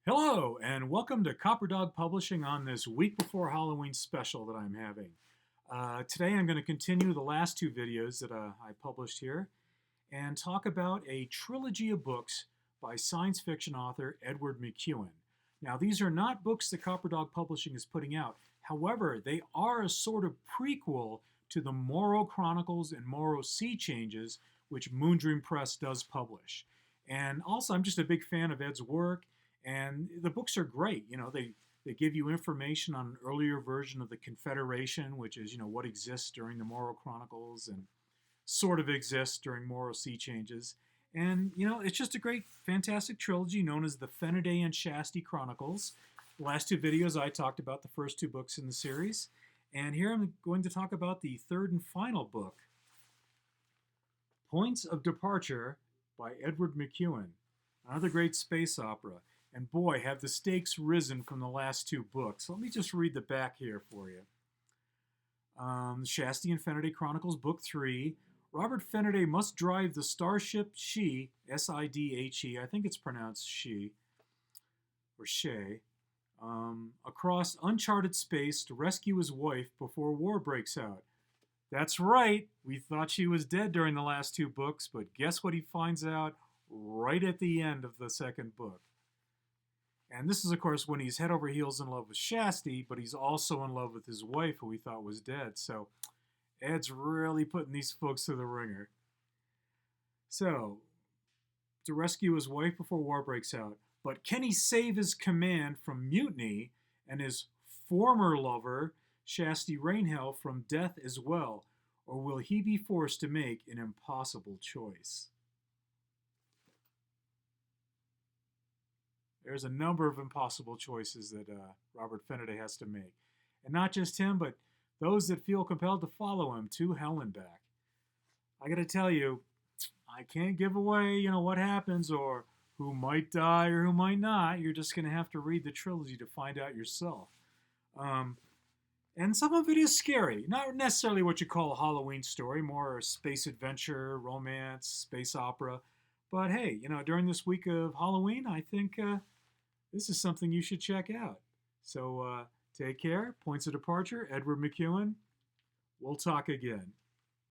Hello, and welcome to Copper Dog Publishing on this week before Halloween special that I'm having. Today I'm going to continue the last two videos that I published here and talk about a trilogy of books by science fiction author Edward McEwen. Now, these are not books that Copper Dog Publishing is putting out. However, they are a sort of prequel to the Morrow Chronicles and Morrow Sea Changes, which Moondream Press does publish. And also, I'm just a big fan of Ed's work, and the books are great. They give you information on an earlier version of the Confederation, which is, what exists during the Morrow Chronicles and sort of exists during Morrow Sea Changes. And, it's just a great, fantastic trilogy known as the Fenaday and Shasti Chronicles. The last two videos I talked about the first two books in the series. And here I'm going to talk about the third and final book, Points of Departure by Edward McEwen. Another great space opera. And boy, have the stakes risen from the last two books. Let me just read the back here for you. Shasti and Fenaday Chronicles, Book 3. Robert Fenaday must drive the starship She, S-I-D-H-E, I think it's pronounced She, or Shay, across uncharted space to rescue his wife before war breaks out. That's right, we thought she was dead during the last two books, but guess what he finds out right at the end of the second book? And this is, of course, when he's head over heels in love with Shasti, but he's also in love with his wife, who he thought was dead. So Ed's really putting these folks through the ringer. So, to rescue his wife before war breaks out. But can he save his command from mutiny and his former lover, Fenaday Rainhell, from death as well? Or will he be forced to make an impossible choice? There's a number of impossible choices that Robert Fenaday has to make. And not just him, but those that feel compelled to follow him to hell and back. I got to tell you, I can't give away, what happens or who might die or who might not. You're just going to have to read the trilogy to find out yourself. And some of it is scary. Not necessarily what you call a Halloween story, more a space adventure, romance, space opera. But hey, during this week of Halloween, I think this is something you should check out. So take care. Points of Departure, Edward McEwen. We'll talk again.